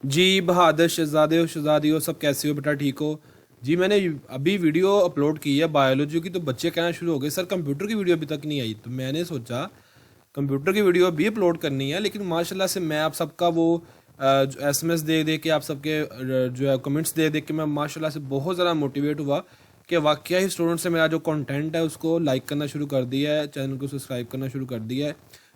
जी, बहादुर शहज़ादे और शहज़ादियों सब कैसे हो बेटा, ठीक हो? जी, मैंने अभी वीडियो अपलोड की है बायोलॉजी की, तो बच्चे कहना शुरू हो गए सर कंप्यूटर की वीडियो अभी तक नहीं आई। तो मैंने सोचा कंप्यूटर की वीडियो भी अपलोड करनी है, लेकिन माशाल्लाह से मैं आप सबका वो एसएमएस दे दे के आप सबके जो है कमेंट्स दे दे के मैं माशाल्लाह से बहुत ज़्यादा मोटिवेट हुआ कि वाकई ही स्टूडेंट से मेरा जो कंटेंट है उसको लाइक करना शुरू कर दिया है, चैनल को सब्सक्राइब करना शुरू कर दिया है।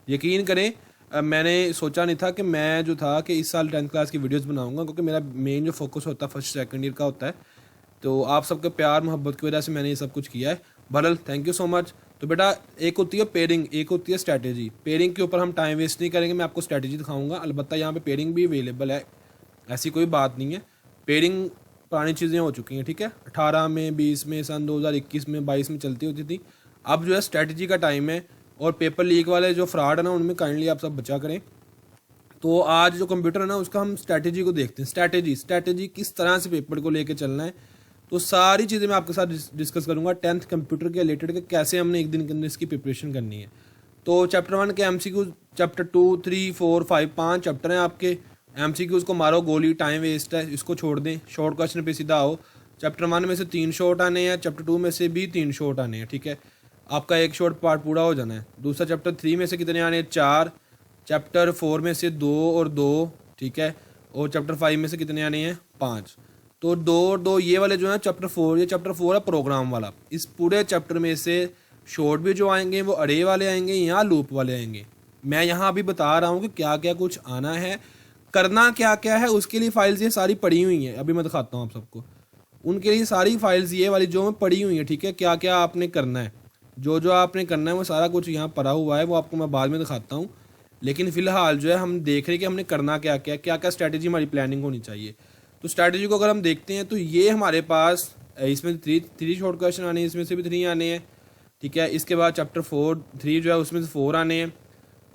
यकीन करें, मैंने सोचा नहीं था कि मैं जो था कि इस साल 10th क्लास की वीडियोस बनाऊंगा, क्योंकि मेरा मेन जो फोकस होता है फर्स्ट सेकंड ईयर का होता है। तो आप सबके प्यार मोहब्बत की वजह से मैंने ये सब कुछ किया है। बहरहाल थैंक यू सो मच। तो बेटा, एक होती है पेयरिंग, एक होती है स्ट्रैटेजी। पेयरिंग के ऊपर हम टाइम वेस्ट नहीं करेंगे, मैं आपको स्ट्रैटेजी दिखाऊंगा। अलबत्ता यहाँ पे पेयरिंग भी अवेलेबल है, ऐसी कोई बात नहीं है। पेयरिंग पुरानी चीज़ें हो चुकी हैं, ठीक है। 18 में, 20 में, सन 2021 में, 22 में चलती होती थी। अब जो है स्ट्रैटेजी का टाइम है। और पेपर लीक वाले जो फ्रॉड है ना, उनमें काइंडली आप सब बचा करें। तो आज जो कंप्यूटर है ना, उसका हम स्ट्रैटेजी को देखते हैं। स्ट्रैटेजी किस तरह से पेपर को लेके चलना है, तो सारी चीज़ें मैं आपके साथ डिस्कस करूंगा 10th कंप्यूटर के रिलेटेड के कैसे हमने एक दिन के अंदर इसकी प्रिपरेशन करनी है। तो चैप्टर 1 के एमसीक्यू, चैप्टर 2, 3, 4, 5, 5 चैप्टर हैं आपके। एमसीक्यूज को मारो गोली, टाइम वेस्ट है, इसको छोड़ दें, शॉर्ट क्वेश्चन पे सीधा आओ। चैप्टर 1 में से 3 शॉर्ट आने हैं, चैप्टर 2 में से भी 3 शॉर्ट आने हैं, ठीक है। आपका एक शॉर्ट पार्ट पूरा हो जाना है। दूसरा चैप्टर 3 में से कितने आने हैं? 4। चैप्टर 4 में से 2 और 2, ठीक है। और चैप्टर 5 में से कितने आने हैं? 5। तो 2 और 2 ये वाले जो है चैप्टर 4, ये चैप्टर 4 है प्रोग्राम वाला। इस पूरे चैप्टर में से शॉर्ट भी जो आएंगे वो अरे वाले आएंगे या लूप वाले आएंगे। मैं यहाँ अभी बता रहा हूँ कि क्या क्या कुछ आना है, करना क्या क्या है। उसके लिए फाइल्स ये सारी पड़ी हुई हैं, अभी मैं दिखाता हूँ आप सबको। उनके लिए सारी फाइल्स ये वाली जो पड़ी हुई हैं, ठीक है। क्या क्या आपने करना है, जो जो आपने करना है वो सारा कुछ यहाँ पड़ा हुआ है, वो आपको मैं बाद में दिखाता हूँ। लेकिन फिलहाल जो है हम देख रहे हैं कि हमने करना क्या क्या, क्या क्या स्ट्रैटेजी हमारी प्लानिंग होनी चाहिए। तो स्ट्रैटेजी को अगर हम देखते हैं तो ये हमारे पास इसमें थ्री शॉर्ट क्वेश्चन आने हैं, इसमें से भी 3 आने हैं, ठीक है। इसके बाद चैप्टर 4, 3 जो है उसमें से 4 आने हैं।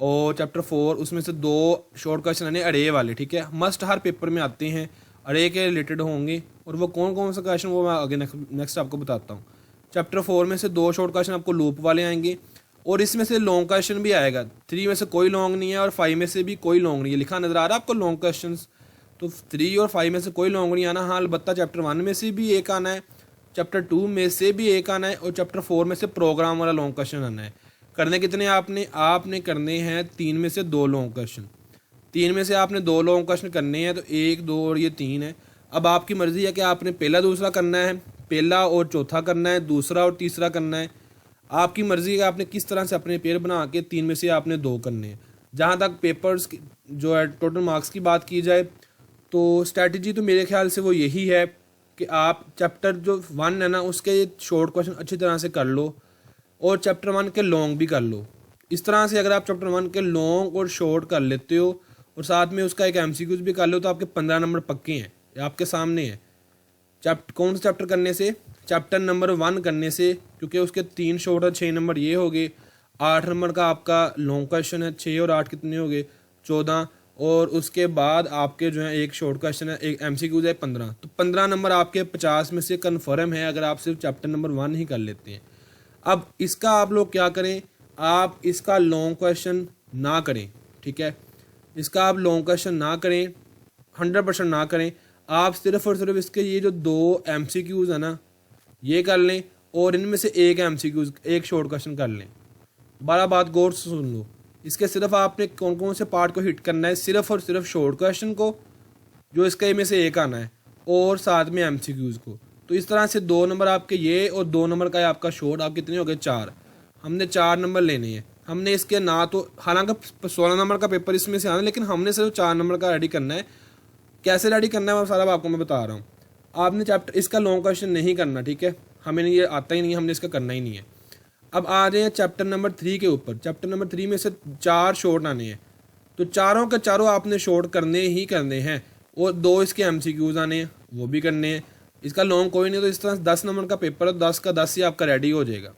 और चैप्टर 4 उसमें से 2 शॉर्ट क्वेश्चन आने अरे वाले, ठीक है। मस्ट हर पेपर में आते हैं, अरे के रिलेटेड होंगे। और वो कौन कौन सा क्वेश्चन वो मैं आगे नेक्स्ट आपको बताता हूँ। चैप्टर 4 में से 2 शॉर्ट क्वेश्चन आपको लूप वाले आएंगे। और इसमें से लॉन्ग क्वेश्चन भी आएगा। 3 में से कोई लॉन्ग नहीं है और 5 में से भी कोई लॉन्ग नहीं है। लिखा नजर आ रहा है आपको लॉन्ग क्वेश्चन। तो 3 और 5 में से कोई लॉन्ग नहीं आना। हाँ, अलबत्ता चैप्टर 1 में से भी एक आना है, चैप्टर 2 में से भी एक आना है, और चैप्टर 4 में से प्रोग्राम वाला लॉन्ग क्वेश्चन आना है। करने कितने आपने करने हैं 3 में से 2 लॉन्ग क्वेश्चन। 3 में से आपने 2 लॉन्ग क्वेश्चन करने हैं, तो 1, 2 और ये 3 है। अब आपकी मर्जी है कि आपने पहला दूसरा करना है, पहला और चौथा करना है, दूसरा और तीसरा करना है। आपकी मर्जी है कि आपने किस तरह से अपने पेपर बना के 3 में से आपने 2 करने हैं। जहाँ तक पेपर्स जो है टोटल मार्क्स की बात की जाए, तो स्ट्रैटेजी तो मेरे ख्याल से वो यही है कि आप चैप्टर जो 1 है ना उसके शॉर्ट क्वेश्चन अच्छी तरह से कर लो, और चैप्टर 1 के लॉन्ग भी कर लो। इस तरह से अगर आप चैप्टर 1 के लॉन्ग और शॉर्ट कर लेते हो और साथ में उसका एक एमसीक्यूज भी कर लो, तो आपके 15 नंबर पक्के हैं, ये आपके सामने है। कौन सा चैप्टर करने से? चैप्टर नंबर 1 करने से, क्योंकि उसके 3 शॉर्ट और 6 नंबर ये हो गए। 8 नंबर का आपका लॉन्ग क्वेश्चन है, 6 और 8 कितने हो गए? 14। और उसके बाद आपके जो है एक शॉर्ट क्वेश्चन है, एक एमसीक्यूज है 15। तो 15 नंबर आपके 50 में से कन्फर्म है अगर आप सिर्फ चैप्टर नंबर 1 ही कर लेते हैं। अब इसका आप लोग क्या करें, आप इसका लॉन्ग क्वेश्चन ना करें, ठीक है। इसका आप लॉन्ग क्वेश्चन ना करें, 100% ना करें। आप सिर्फ और सिर्फ इसके ये जो 2 एमसीक्यूज है ना ये कर लें, और इनमें से एक एमसीक्यूज, एक शॉर्ट क्वेश्चन कर लें। 12 बात गौर से सुन लो। इसके सिर्फ आपने कौन कौन से पार्ट को हिट करना है? सिर्फ और सिर्फ शॉर्ट क्वेश्चन को, जो इसके में से एक आना है, और साथ में एमसीक्यूज को। तो इस तरह से 2 नंबर आपके ये और 2 नंबर का आपका शॉर्ट, आप कितने हो गए? 4। हमने 4 नंबर लेने हैं। हमने इसके ना तो हालांकि 16 नंबर का पेपर इसमें से आना है, लेकिन हमने सिर्फ 4 नंबर का रेडी करना है। कैसे रेडी करना है वो सारा आपको मैं बता रहा हूँ। आपने चैप्टर इसका लॉन्ग क्वेश्चन नहीं करना, ठीक है। हमें ये आता ही नहीं है, हमने इसका करना ही नहीं है। अब आ रहे हैं चैप्टर नंबर 3 के ऊपर। चैप्टर नंबर 3 में से 4 शॉर्ट आने हैं, तो चारों के चारों आपने शॉर्ट करने ही करने हैं, और 2 इसके एमसीक्यूज आने हैं, वो भी करने हैं। इसका लॉन्ग कोई नहीं, तो इस तरह 10 नंबर का पेपर है, 10 का 10 ही आपका रेडी हो जाएगा।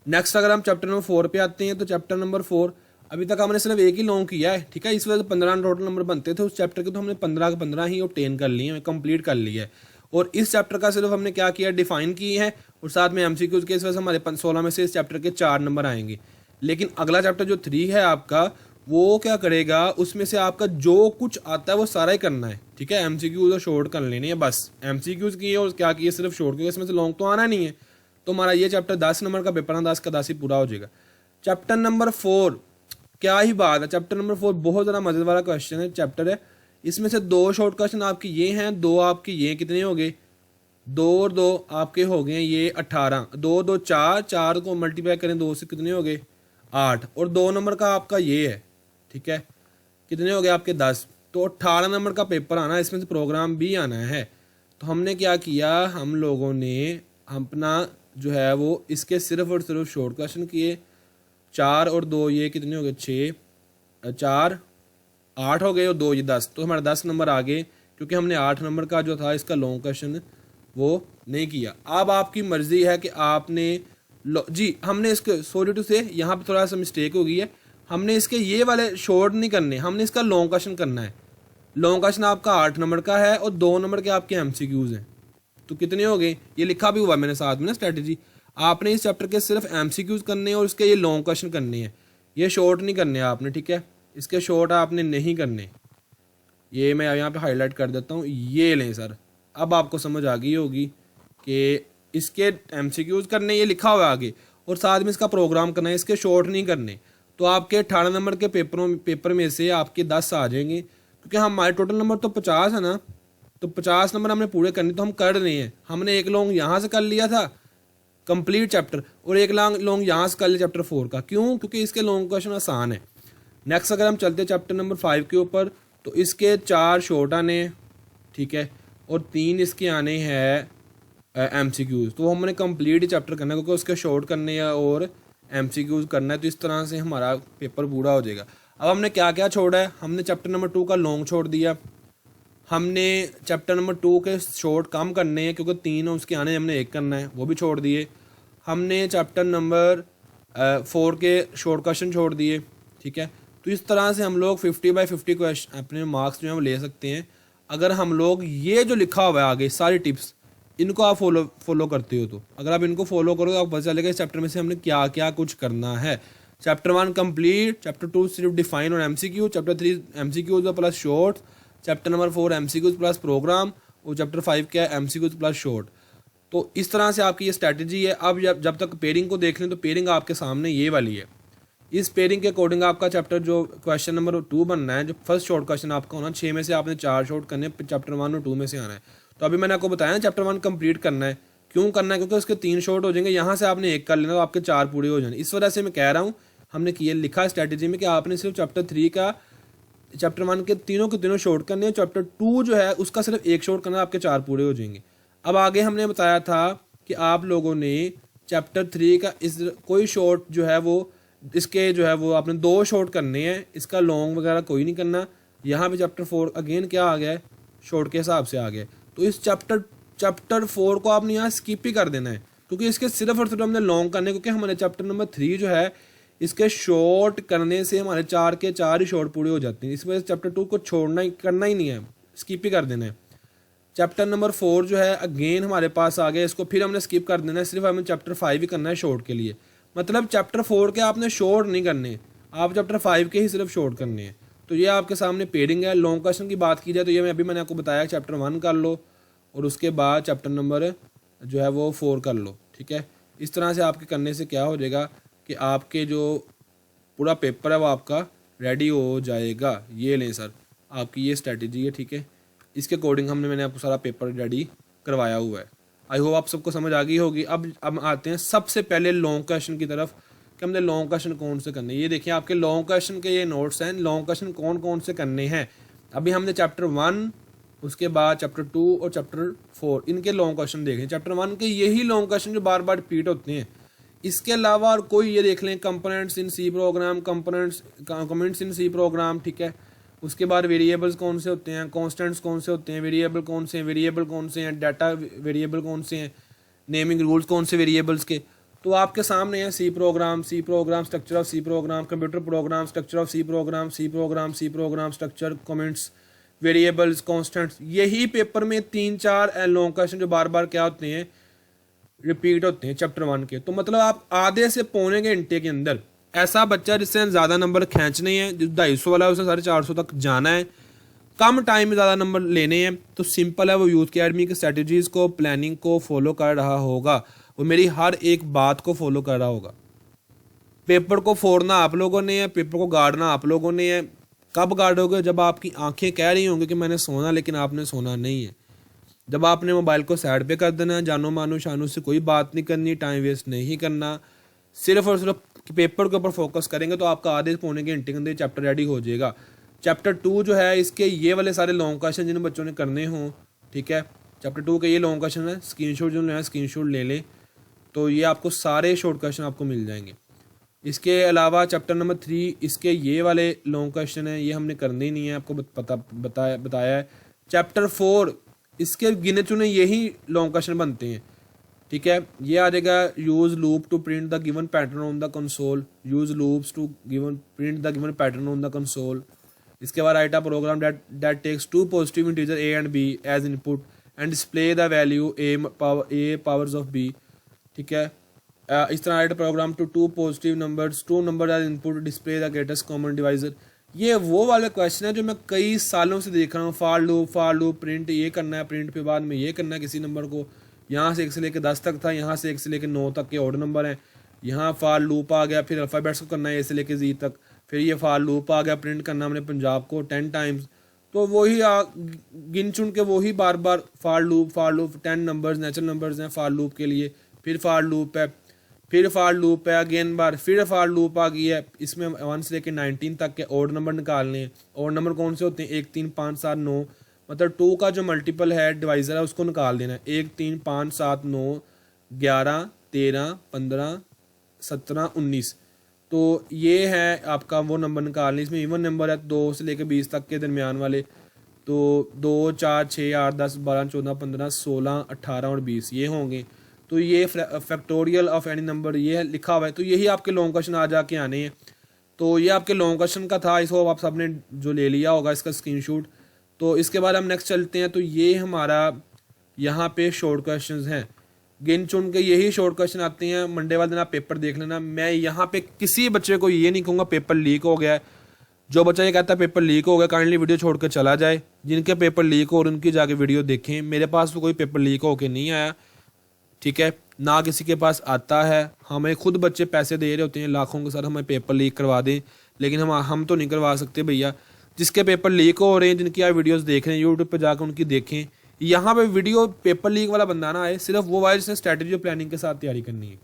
नेक्स्ट अगर हम चैप्टर नंबर 4 पे आते हैं, तो चैप्टर नंबर 4 अभी तक हमने सिर्फ एक ही लॉन्ग किया है, ठीक है। इस वजह से 15 टोटल नंबर बनते थे उस चैप्टर के, तो हमने 15 के 15 ही ऑब्टेन कर लिए हैं, कंप्लीट कर लिया है। और इस चैप्टर का सिर्फ हमने क्या किया, डिफाइन की है, और साथ में एमसीक्यूज के। इस वजह से हमारे 16 में से इस चैप्टर के 4 नंबर आएंगे। लेकिन अगला चैप्टर जो 3 है आपका, वो क्या करेगा, उसमें से आपका जो कुछ आता है वो सारा ही करना है, ठीक है। एमसीक्यूज और शॉर्ट कर लेने हैं बस, एमसीक्यूज किए और क्या किए सिर्फ शॉर्ट, क्योंकि इसमें से लॉन्ग तो आना नहीं है। तो हमारा ये चैप्टर 10 नंबर का पेपर ना 10 का 10 ही पूरा हो जाएगा। चैप्टर नंबर 4, क्या ही बात है, चैप्टर नंबर 4 बहुत ज़्यादा मजे वाला क्वेश्चन है चैप्टर है। इसमें से 2 शॉर्ट क्वेश्चन आपकी ये हैं, 2 आपके ये, कितने हो गए, 2 और 2 आपके हो गए ये 18, 2 2 4, 4 को मल्टीप्लाई करें 2 से कितने हो गए 8, और 2 नंबर का आपका ये है, ठीक है, कितने हो गए आपके 10। तो 18 नंबर का पेपर आना, इसमें से प्रोग्राम भी आना है। तो हमने क्या किया, हम लोगों ने अपना जो है वो इसके सिर्फ और सिर्फ शॉर्ट क्वेश्चन किए, 4 और 2 ये कितने हो गए 6, 4 8 हो गए और 2 ये 10, तो हमारे 10 नंबर आ गए, क्योंकि हमने 8 नंबर का जो था इसका लॉन्ग क्वेश्चन वो नहीं किया। अब आपकी मर्जी है कि आपने जी हमने इसके सॉरी टू से यहाँ पे थोड़ा सा मिस्टेक हो गई है, हमने इसके ये वाले शॉर्ट नहीं करने, हमने इसका लॉन्ग क्वेश्चन करना है। लॉन्ग क्वेश्चन आपका 8 नंबर का है और 2 नंबर के आपके एमसीक्यूज हैं। तो कितने हो गए, ये लिखा भी हुआ मैंने साथ में ना स्ट्रेटेजी, आपने इस चैप्टर के सिर्फ एमसीक्यूज करने हैं और इसके ये लॉन्ग क्वेश्चन करने हैं, ये शॉर्ट नहीं करने आपने, ठीक है, इसके शॉर्ट आपने नहीं करने। ये मैं यहाँ पे हाईलाइट कर देता हूँ, ये लें सर, अब आपको समझ आ गई होगी कि इसके एमसीक्यूज करने, ये लिखा हुआ है आगे, और साथ में इसका प्रोग्राम करना है, इसके शॉर्ट नहीं करने। तो आपके 18 नंबर के पेपर में से आपके 10 आ जाएंगे, क्योंकि हमारे टोटल नंबर तो 50 है ना, तो 50 नंबर हमने पूरे करने, तो हम कर रहे हैं। हमने एक लॉन्ग यहाँ से कर लिया था कंप्लीट चैप्टर, और एक लॉन्ग यहाँ से कर लिया चैप्टर 4 का, क्यों, क्योंकि इसके लॉन्ग क्वेश्चन आसान है। नेक्स्ट अगर हम चलते चैप्टर नंबर 5 के ऊपर, तो इसके 4 शॉर्ट आने, ठीक है, और 3 इसके आने हैं एमसीक्यूज। तो हमने कंप्लीट ही चैप्टर करना है, क्योंकि उसके शॉर्ट करने हैं और एमसीक्यूज करना है, तो इस तरह से हमारा पेपर पूरा हो जाएगा। अब हमने क्या क्या छोड़ा है, हमने चैप्टर नंबर 2 का लॉन्ग छोड़ दिया, हमने चैप्टर नंबर 2 के शॉर्ट कम करने हैं, क्योंकि 3 उसके आने हमने 1 करना है, वो भी छोड़ दिए। हमने चैप्टर नंबर 4 के शॉर्ट क्वेश्चन छोड़ दिए, ठीक है। तो इस तरह से हम लोग 50/50 क्वेश्चन अपने मार्क्स जो है वो ले सकते हैं, अगर हम लोग ये जो लिखा हुआ है आगे सारी टिप्स इनको आप फॉलो करते हो। तो अगर आप इनको फॉलो करो तो आपको पता चलेगा इस चैप्टर में से हमने क्या क्या कुछ करना है। चैप्टर 1 कंप्लीट, चैप्टर 2 सिर्फ डिफाइन और MCQ, chapter 3 MCQs plus short, chapter number 4 MCQs plus program, और चैप्टर 5 क्या है एमसीक्यूज प्लस शॉर्ट। तो इस तरह से आपकी ये स्ट्रैटेजी है। अब जब तक पेयरिंग को देख लें, तो पेयरिंग आपके सामने ये वाली है। इस पेयरिंग के अकॉर्डिंग आपका चैप्टर जो क्वेश्चन नंबर 2 बनना है, जो फर्स्ट शॉर्ट क्वेश्चन आपका होना, 6 में से आपने 4 शॉर्ट करने, चैप्टर 1 और 2 में से आना है। तो अभी मैंने आपको बताया चैप्टर 1 कंप्लीट करना है, क्यों करना है, क्योंकि उसके 3 शॉर्ट हो जाएंगे, यहाँ से आपने 1 कर लेना तो आपके 4 पूरे हो जाएंगे। इस वजह से मैं कह रहा हूँ, हमने किया लिखा स्ट्रैटेजी में कि आपने सिर्फ चैप्टर 3 का, चैप्टर 1 के तीनों शॉर्ट करने हैं, चैप्टर 2 जो है उसका सिर्फ 1 शॉर्ट करना, आपके 4 पूरे हो जाएंगे। अब आगे हमने बताया था कि आप लोगों ने चैप्टर 3 का इस कोई शॉर्ट जो है वो इसके जो है वो आपने 2 शॉर्ट करने हैं, इसका लॉन्ग वगैरह कोई नहीं करना। यहाँ पे चैप्टर 4 अगेन क्या आ गया है, शॉर्ट के हिसाब से आ गया। तो इस चैप्टर 4 को आपने यहाँ स्किप ही कर देना है, क्योंकि इसके सिर्फ और सिर्फ हमने लॉन्ग करने, क्योंकि हमारे चैप्टर नंबर 3 जो है इसके शॉर्ट करने से हमारे 4 के 4 ही शॉर्ट पूरे हो जाते हैं। इस वजह से चैप्टर 2 को करना ही नहीं है, स्किप ही कर देना है। चैप्टर नंबर 4 जो है अगेन हमारे पास आ गया, इसको फिर हमने स्किप कर देना है, सिर्फ हमें चैप्टर 5 ही करना है शॉर्ट के लिए। मतलब चैप्टर 4 के आपने शॉर्ट नहीं करने, आप चैप्टर 5 के ही सिर्फ शॉर्ट करने हैं। तो ये आपके सामने पेयरिंग है। लॉन्ग क्वेश्चन की बात की जाए तो ये मैंने आपको बताया चैप्टर 1 कर लो और उसके बाद चैप्टर नंबर जो है वो 4 कर लो, ठीक है। इस तरह से आपके करने से क्या हो जाएगा कि आपके जो पूरा पेपर है वो आपका रेडी हो जाएगा। ये लें सर, आपकी ये स्ट्रैटेजी है, ठीक है। इसके अकॉर्डिंग मैंने आपको सारा पेपर रेडी करवाया हुआ है। आई होप आप सबको समझ आ गई होगी। अब आते हैं सबसे पहले लॉन्ग क्वेश्चन की तरफ कि हमने लॉन्ग क्वेश्चन कौन से करने। ये देखिए आपके लॉन्ग क्वेश्चन के ये नोट्स हैं, लॉन्ग क्वेश्चन कौन कौन से करने हैं। अभी हमने चैप्टर 1, उसके बाद चैप्टर 2 और चैप्टर 4 इनके लॉन्ग क्वेश्चन देखें। चैप्टर 1 के यही लॉन्ग क्वेश्चन जो बार बार रिपीट होते हैं। इसके अलावा और कोई ये देख लें, components in C program, comments in C program, ठीक है। उसके बाद वेरिएबल्स कौन से होते हैं, कॉन्स्टेंट्स कौन से होते हैं, वेरिएबल कौन से हैं, डाटा वेरिएबल कौन से हैं, नेमिंग रूल्स कौन से वेरिएबल्स के। तो आपके सामने है C program, structure of C program, computer program, structure of C program, structure, comments, variables, constants. यही पेपर में 3-4 लॉन्ग क्वेश्चन जो बार बार क्या होते हैं, रिपीट होते हैं चैप्टर 1 के। तो मतलब आप आधे से पौने घंटे के अंदर ऐसा बच्चा जिससे ज़्यादा नंबर खींचने हैं, जो 250 वाला है उसे 450 तक जाना है, कम टाइम में ज़्यादा नंबर लेने हैं, तो सिंपल है, वो यूथ अकेडमी की स्ट्रेटजीज़ को, प्लानिंग को फॉलो कर रहा होगा, वो मेरी हर एक बात को फॉलो कर रहा होगा। पेपर को फोड़ना आप लोगों ने है, पेपर को गाड़ना आप लोगों ने है। कब गाड़ोगे? जब आपकी आंखें कह रही होंगी कि मैंने सोना, लेकिन आपने सोना नहीं है। जब आपने मोबाइल को साइड पे कर देना है, जानो मानो शानो से कोई बात नहीं करनी, टाइम वेस्ट नहीं करना, सिर्फ और सिर्फ पेपर के ऊपर फोकस करेंगे तो आपका आधे पौने घंटे के अंदर चैप्टर रेडी हो जाएगा। चैप्टर 2 जो है, इसके ये वाले सारे लॉन्ग क्वेश्चन जिन बच्चों ने करने हों, ठीक है, चैप्टर 2 के ये लॉन्ग क्वेश्चन है, स्क्रीनशॉट जो है स्क्रीनशॉट ले लें, तो ये आपको सारे शॉर्ट क्वेश्चन आपको मिल जाएंगे। इसके अलावा चैप्टर नंबर 3, इसके ये वाले लॉन्ग क्वेश्चन है, ये हमने करने ही नहीं है, आपको बताया है। चैप्टर 4, इसके गिने चुने यही लॉन्ग क्वेश्चन बनते हैं, ठीक है। ये आ जाएगा use loop to print the given pattern on the console, use loops to print the given pattern on the console. इसके बाद write a program that takes two positive integer A and B as input and display the value A powers of B, ठीक है। इस तरह write program to two positive numbers, two number as input, display the greatest common divisor. ये वो वाले question है जो मैं कई सालों से देख रहा हूँ। फार लूप प्रिंट ये करना है, प्रिंट के बाद में ये करना है किसी नंबर को, यहाँ से 1 से लेकर 10 तक था, यहाँ से 1 से लेकर 9 तक के ऑड नंबर हैं, यहाँ फार लूप आ गया, फिर अल्फ़ाबेट्स को करना है A से लेकर Z तक, फिर ये फार लूप आ गया, प्रिंट करना हमने पंजाब को 10 टाइम्स, तो वही गिन चुन के वही बार बार फार लूप 10 नंबर्स नेचुरल नंबर्स हैं फार लूप के लिए, फिर फार लूप है, फिर फार लूप है, अगेन बार फिर फार लूप आ गई है। इसमें 1 से लेकर 19 तक के ऑड नंबर निकालने हैं। ऑड नंबर कौन से होते हैं? 1 3 5 7 9, मतलब 2 का जो मल्टीपल है, डिवाइजर है, उसको निकाल देना है। 1 3 5 7 9 11 13 15 17 19, तो ये है आपका वो नंबर निकालने। इसमें इवन नंबर है 2 से लेकर 20 तक के दरमियान वाले, तो 2 4 6 8 10 12 14 15 16 18 और 20 ये होंगे। तो ये फैक्टोरियल ऑफ एनी नंबर ये लिखा हुआ है, तो यही आपके लॉन्ग क्वेश्चन आ जाके आने हैं। तो ये आपके लॉन्ग क्वेश्चन का था, इसको आप सबने जो ले लिया होगा इसका स्क्रीनशॉट। तो इसके बाद हम नेक्स्ट चलते हैं। तो ये हमारा यहाँ पे शॉर्ट क्वेश्चंस हैं, गिन चुन के यही शॉर्ट क्वेश्चन आते हैं। मंडे वाले दिन आप पेपर देख लेना। मैं यहाँ पे किसी बच्चे को ये नहीं कहूँगा पेपर लीक हो गया है। जो बच्चा ये कहता है पेपर लीक हो गया, काइंडली वीडियो छोड़ कर चला जाए। जिनके पेपर लीक हो और उनकी जाके वीडियो देखें। मेरे पास तो कोई पेपर लीक होके नहीं आया, ठीक है, ना किसी के पास आता है। हमें खुद बच्चे पैसे दे रहे होते हैं लाखों के, सर हमें पेपर लीक करवा दें, लेकिन हम तो नहीं करवा सकते भैया। जिसके पेपर लीक हो रहे हैं, जिनकी आप वीडियोस देख रहे हैं यूट्यूब पे जाकर उनकी देखें। यहाँ पे वीडियो पेपर लीक वाला बंदा ना आए, सिर्फ वो वाला जिसने स्ट्रैटेजी और प्लानिंग के साथ तैयारी करनी है।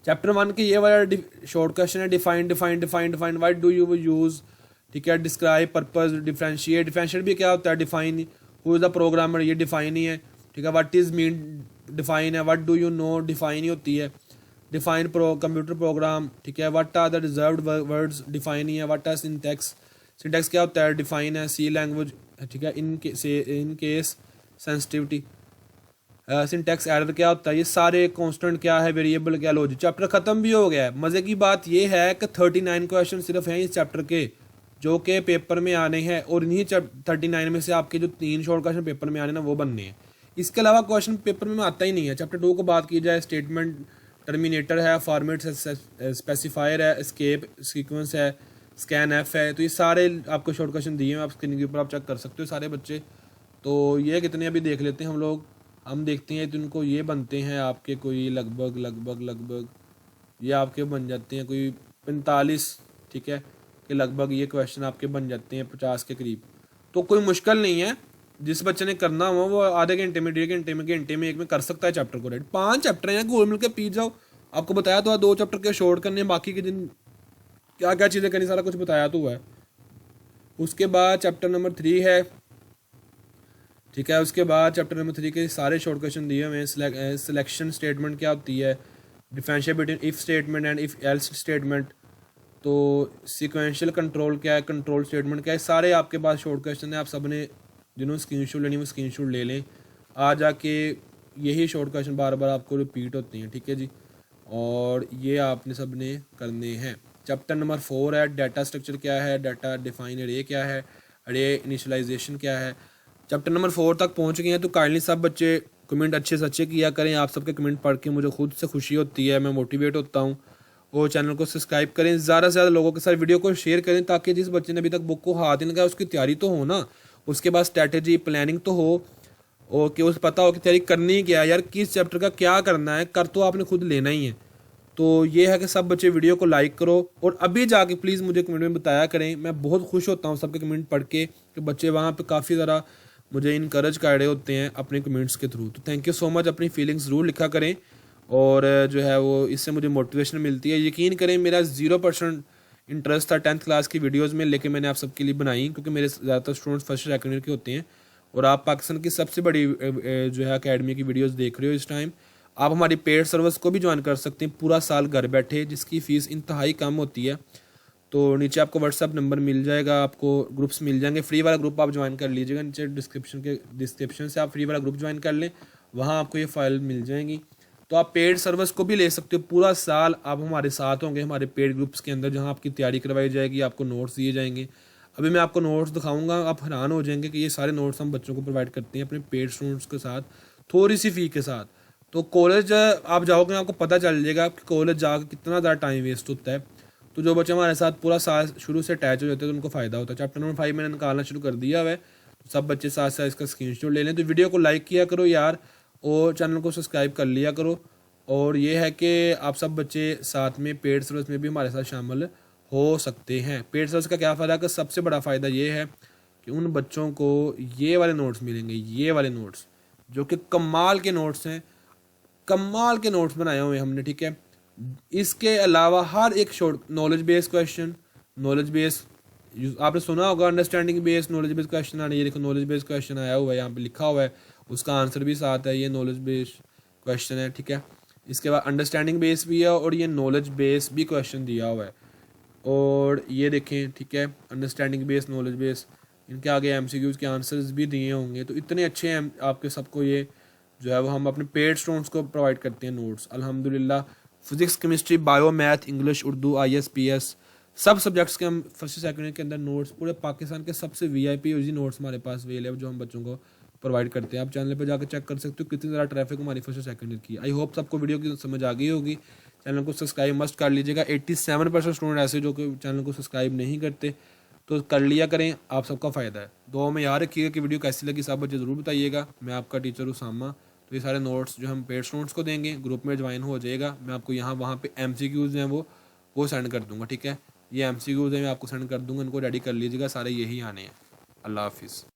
चैप्टर 1 के ये वाला शॉर्ट क्वेश्चन है, define what do you use, ठीक है, डिस्क्राइब, पर्पस, डिफरेंशिएट। डिफरेंशिएट भी क्या होता है? Define, who is the programmer, ये डिफाइन ही है, ठीक है। व्हाट इज मीन, डिफाइन है। What do you know, define ही होती है। डिफाइन कंप्यूटर प्रोग्राम, ठीक है। What are the reserved words, define ही है। व्हाट आर सिंटैक्स, सिंटैक्स क्या होता है? डिफाइन है। सी लैंग्वेज, ठीक है। In case sensitivity, syntax error क्या होता है? ये सारे कांस्टेंट क्या है, वेरिएबल क्या, लॉजिक। चैप्टर खत्म भी हो गया है। मजे की बात ये है कि 39 क्वेश्चन सिर्फ हैं इस चैप्टर के, जो कि पेपर में आने हैं, और इन्हीं 39 में से आपके जो 3 शॉर्ट क्वेश्चन पेपर में आने ना वो बनने हैं। इसके अलावा क्वेश्चन पेपर में आता ही नहीं है। चैप्टर 2 को बात की जाए, स्टेटमेंट टर्मिनेटर है, फॉर्मेट स्पेसिफायर है, एस्केप सीक्वेंस है, स्कैन एफ है। तो ये सारे आपको शॉर्ट क्वेश्चन दिए हैं, आप स्क्रीन के ऊपर आप चेक कर सकते हो सारे बच्चे। तो ये कितने अभी देख लेते हैं हम लोग। हम देखते हैं तो इनको ये बनते हैं आपके कोई लगभग ये आपके बन जाते हैं कोई 45, ठीक है, कि लगभग ये क्वेश्चन आपके बन जाते हैं 50 के करीब। तो कोई मुश्किल नहीं है, जिस बच्चे ने करना हो वो आधे घंटे में, 1.5 घंटे में, एक में कर सकता है चैप्टर को रेड। 5 चैप्टर हैं, गोल मिल के पी जाओ। आपको बताया तो 2 चैप्टर के शॉर्ट करने, बाकी के दिन क्या क्या चीज़ें करनी सारा कुछ बताया तो हुआ है। उसके बाद चैप्टर नंबर 3 है, ठीक है। उसके बाद चैप्टर नंबर 3 के सारे शॉर्ट क्वेश्चन दिए हुए हैं। सिलेक्शन स्टेटमेंट क्या होती है, differentiate between if statement and if else statement, तो सीक्वेंशियल कंट्रोल क्या है, कंट्रोल स्टेटमेंट क्या है, सारे आपके पास शॉर्ट क्वेश्चन है। आप सब ने जिन्होंने स्क्रीनशॉट लेनी वो स्क्रीनशॉट ले लें। आ जाके यही शॉर्ट क्वेश्चन बार बार आपको रिपीट होते हैं, ठीक है जी, और ये आपने सब ने करने हैं। चैप्टर नंबर 4 है, डाटा स्ट्रक्चर क्या है, डाटा डिफाइन अरे क्या है, अरे इनिशियलाइजेशन क्या है। चैप्टर नंबर 4 तक पहुंच गए हैं, तो काइंडली सब बच्चे कमेंट अच्छे से अच्छे किया करें। आप सबके कमेंट पढ़ के मुझे खुद से खुशी होती है, मैं मोटिवेट होता हूं। और चैनल को सब्सक्राइब करें, ज़्यादा से ज़्यादा लोगों के साथ वीडियो को शेयर करें, ताकि जिस बच्चे ने अभी तक बुक को हाथ नहीं लगाया उसकी तैयारी तो हो ना, उसके बाद स्ट्रैटेजी प्लानिंग तो हो, और कि उसे पता हो कि तैयारी करनी क्या है यार, किस चैप्टर का क्या करना है, कर तो आपने खुद लेना ही है। तो ये है कि सब बच्चे वीडियो को लाइक करो और अभी जाके प्लीज़ मुझे कमेंट में बताया करें। मैं बहुत खुश होता हूँ सबके कमेंट पढ़ के कि बच्चे वहाँ पे काफ़ी ज़्यादा मुझे इनकरेज कर रहे होते हैं अपने कमेंट्स के थ्रू। तो थैंक यू सो मच, अपनी फीलिंग्स ज़रूर लिखा करें, और जो है वो इससे मुझे मोटिवेशन मिलती है। यकीन करें मेरा 0% इंटरेस्ट था 10th क्लास की वीडियोज़ में, लेकिन मैंने आप सबके लिए बनाई, क्योंकि मेरे ज़्यादातर स्टूडेंट्स फर्स्ट सेकंड ईयर के होते हैं और आप पाकिस्तान की सबसे बड़ी जो है अकेडमी की वीडियोज़ देख रहे हो इस टाइम। आप हमारी पेड सर्विस को भी ज्वाइन कर सकते हैं पूरा साल घर बैठे, जिसकी फ़ीस इंतहाई कम होती है। तो नीचे आपको व्हाट्सअप नंबर मिल जाएगा, आपको ग्रुप्स मिल जाएंगे, फ्री वाला ग्रुप आप ज्वाइन कर लीजिएगा, नीचे डिस्क्रिप्शन से आप फ्री वाला ग्रुप ज्वाइन कर लें, वहाँ आपको ये फाइल मिल जाएंगी। तो आप पेड सर्विस को भी ले सकते हो, पूरा साल आप हमारे साथ होंगे हमारे पेड ग्रुप्स के अंदर, जहाँ आपकी तैयारी करवाई जाएगी, आपको नोट्स दिए जाएंगे। अभी मैं आपको नोट्स दिखाऊंगा, आप हैरान हो जाएंगे कि ये सारे नोट्स हम बच्चों को प्रोवाइड करते हैं अपने पेड स्टूडेंट्स के साथ, थोड़ी सी फ़ी के साथ। तो कॉलेज आप जाओगे आपको पता चल जाएगा कि कॉलेज जाकर कितना ज़्यादा टाइम वेस्ट होता है। तो जो बच्चे हमारे साथ पूरा साल शुरू से अटैच हो जाते हैं तो उनको फ़ायदा होता है। चैप्टर नंबर 5 मैंने निकालना शुरू कर दिया हुआ है, तो सब बच्चे साथ साथ इसका स्क्रीनशॉट ले लें। तो वीडियो को लाइक किया करो यार, और चैनल को सब्सक्राइब कर लिया करो। और ये है कि आप सब बच्चे साथ में पेड सर्विस में भी हमारे साथ शामिल हो सकते हैं। पेड सर्विस का क्या फ़ायदा है कि सबसे बड़ा फ़ायदा ये है कि उन बच्चों को ये वाले नोट्स मिलेंगे, ये वाले नोट्स जो कि कमाल के नोट्स हैं, कमाल के नोट्स बनाए हुए हमने, ठीक है। इसके अलावा हर एक short knowledge based question, knowledge based आपने सुना होगा understanding based knowledge based question आने, ये देखो नॉलेज बेस्ड क्वेश्चन आया हुआ है, यहाँ पे लिखा हुआ है, उसका आंसर भी साथ है, ये नॉलेज बेस्ड क्वेश्चन है, ठीक है। इसके बाद अंडरस्टैंडिंग बेस भी है और ये नॉलेज बेस भी क्वेश्चन दिया हुआ है, और ये देखें, ठीक है, अंडरस्टैंडिंग बेस, नॉलेज बेस, इनके आगे एमसीक्यूज़ के आंसर्स भी दिए होंगे। तो इतने अच्छे हैं आपके सबको, ये जो है वो हम अपने पेड स्टूडेंट्स को प्रोवाइड करते हैं नोट्स अल्हम्दुलिल्लाह। Physics, chemistry, bio, math, English, Urdu, IAS, PS सब सब्जेक्ट्स के हम फर्स्ट सेकंड ईयर के अंदर नोट्स, पूरे पाकिस्तान के सबसे VIP यूजी नोट्स हमारे पास अवेलेबल जो हम बच्चों को प्रोवाइड करते हैं। आप चैनल पे जाकर चेक कर सकते हो कितनी ज़्यादा ट्रैफिक हमारी फर्स्ट सेकंड ईयर की। आई होप सबको वीडियो की समझ आ गई होगी। चैनल को सब्सक्राइब मस्ट कर लीजिएगा। 87% स्टूडेंट ऐसे जो कि चैनल को सब्सक्राइब नहीं करते, तो कर लिया करें, आप सबका फ़ायदा है। दुआ में याद रखिएगा कि वीडियो कैसी लगी, सब बच्चे ज़रूर बताइएगा। मैं आपका टीचर उसामा। तो ये सारे नोट्स जो हम पेड स्टूडेंट्स को देंगे, ग्रुप में ज्वाइन हो जाएगा, मैं आपको यहाँ वहाँ पे MCQs हैं वो सेंड कर दूँगा, ठीक है। ये MCQs हैं मैं आपको सेंड कर दूँगा, इनको रेडी कर लीजिएगा, सारे यही आने हैं। अल्लाह हाफिज़।